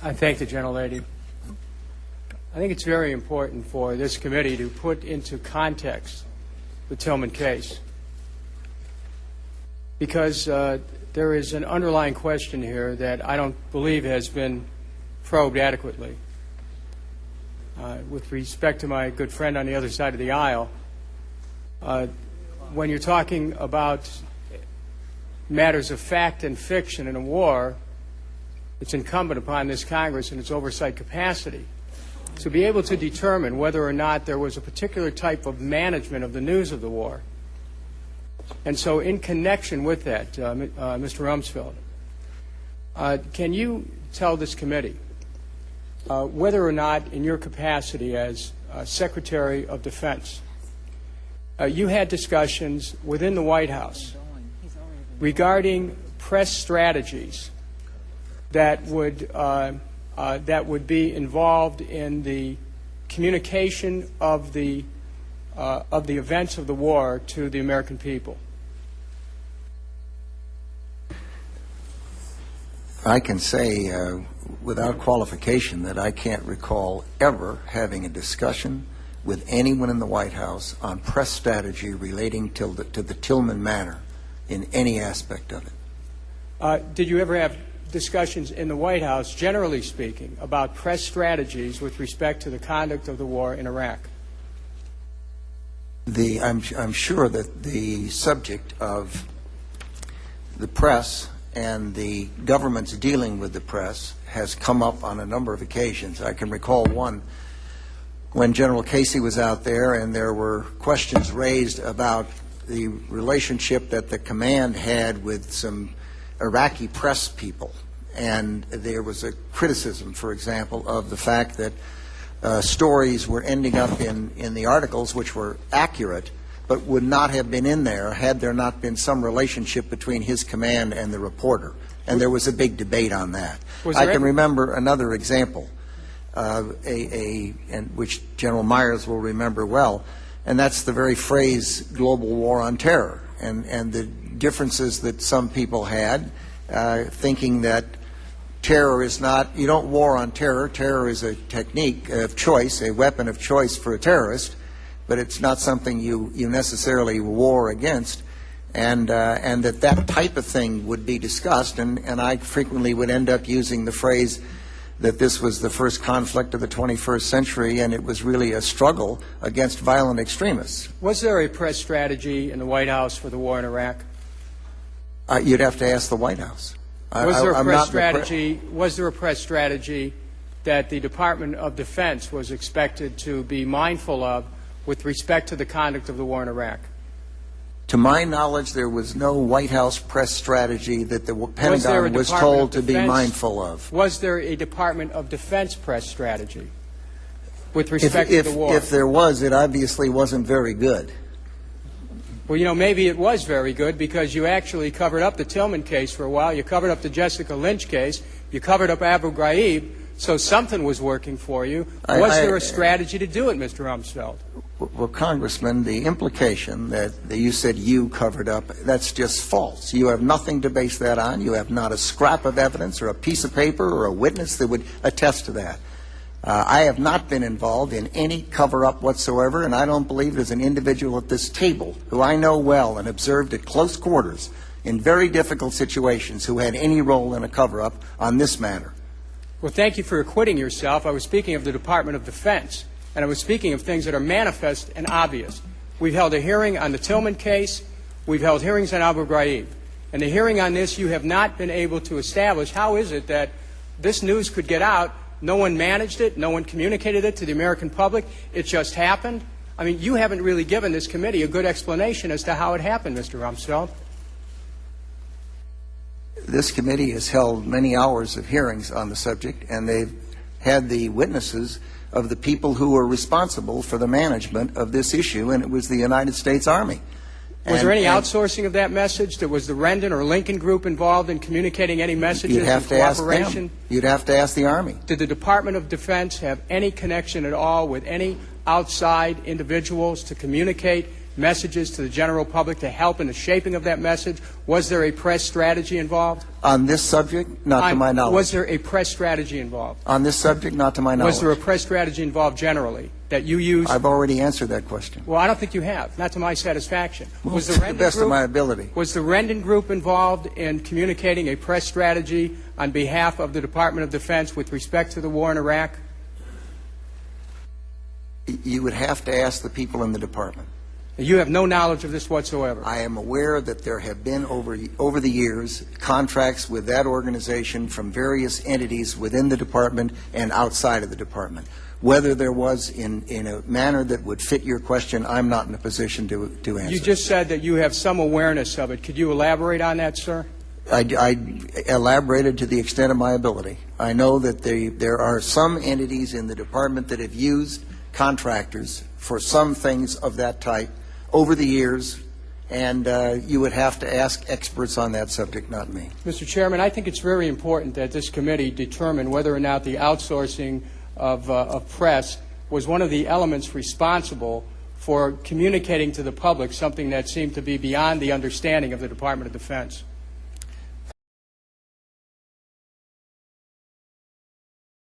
I thank the gentlelady. I think it's very important for this committee to put into context the Tillman case, because there is an underlying question here that I don't believe has been probed adequately. With respect to my good friend on the other side of the aisle, when you're talking about matters of fact and fiction in a war, it's incumbent upon this Congress and its oversight capacity to be able to determine whether or not there was a particular type of management of the news of the war. And so in connection with that, Mr. Rumsfeld, can you tell this committee whether or not, in your capacity as Secretary of Defense, you had discussions within the White House regarding press strategies that would be involved in the communication of the events of the war to the American people? I can say without qualification that I can't recall ever having a discussion with anyone in the White House on press strategy relating to the Tillman matter in any aspect of it. Did you ever have discussions in the White House, generally speaking, about press strategies with respect to the conduct of the war in Iraq? I'm sure that the subject of the press and the government's dealing with the press has come up on a number of occasions. I can recall one when General Casey was out there and there were questions raised about the relationship that the command had with some Iraqi press people. And there was a criticism, for example, of the fact that stories were ending up in the articles which were accurate, but would not have been in there had there not been some relationship between his command and the reporter. And there was a big debate on that. I can remember another example, and which General Myers will remember well, and that's the very phrase global war on terror, and the differences that some people had, thinking that terror is not, you don't war on terror. Terror is a technique of choice, a weapon of choice for a terrorist, but it's not something you necessarily war against, and that type of thing would be discussed, and I frequently would end up using the phrase that this was the first conflict of the 21st century, and it was really a struggle against violent extremists. Was there a press strategy in the White House for the war in Iraq? You'd have to ask the White House. Was there a press strategy that the Department of Defense was expected to be mindful of with respect to the conduct of the war in Iraq? To my knowledge, there was no White House press strategy that the Pentagon was told to be mindful of. Was there a Department of Defense press strategy with respect to the war? If there was, it obviously wasn't very good. Well, you know, maybe it was very good because you actually covered up the Tillman case for a while. You covered up the Jessica Lynch case. You covered up Abu Ghraib. So something was working for you. Was there a strategy to do it, Mr. Rumsfeld? Well, Congressman, the implication that you said you covered up, that's just false. You have nothing to base that on. You have not a scrap of evidence or a piece of paper or a witness that would attest to that. I have not been involved in any cover-up whatsoever, and I don't believe there's an individual at this table who I know well and observed at close quarters in very difficult situations who had any role in a cover-up on this matter. Well, thank you for acquitting yourself. I was speaking of the Department of Defense, and I was speaking of things that are manifest and obvious. We've held a hearing on the Tillman case. We've held hearings on Abu Ghraib. And the hearing on this, you have not been able to establish how is it that this news could get out. No one managed it. No one communicated it to the American public. It just happened. I mean, you haven't really given this committee a good explanation as to how it happened, Mr. Rumsfeld. This committee has held many hours of hearings on the subject, and they've had the witnesses of the people who were responsible for the management of this issue, and it was the United States Army. Was there any outsourcing of that message? Was the Rendon or Lincoln Group involved in communicating any messages You'd have of to ask cooperation? them. You'd have to ask the Army. Did the Department of Defense have any connection at all with any outside individuals to communicate messages to the general public to help in the shaping of that message? Was there a press strategy involved? On this subject, not to my knowledge. Was there a press strategy involved? On this subject, not to my knowledge. Was there a press strategy involved generally that you used? I've already answered that question. Well, I don't think you have, not to my satisfaction. Well, Was the to the Rendon best of Group, my ability. Was the Rendon Group involved in communicating a press strategy on behalf of the Department of Defense with respect to the war in Iraq? You would have to ask the people in the department. You have no knowledge of this whatsoever. I am aware that there have been over the years contracts with that organization from various entities within the department and outside of the department. Whether there was in a manner that would fit your question, I'm not in a position to answer. You just said that you have some awareness of it. Could you elaborate on that, sir? I elaborated to the extent of my ability. I know that there are some entities in the department that have used contractors for some things of that type over the years, and you would have to ask experts on that subject, not me. Mr. Chairman, I think it's very important that this committee determine whether or not the outsourcing of press was one of the elements responsible for communicating to the public something that seemed to be beyond the understanding of the Department of Defense.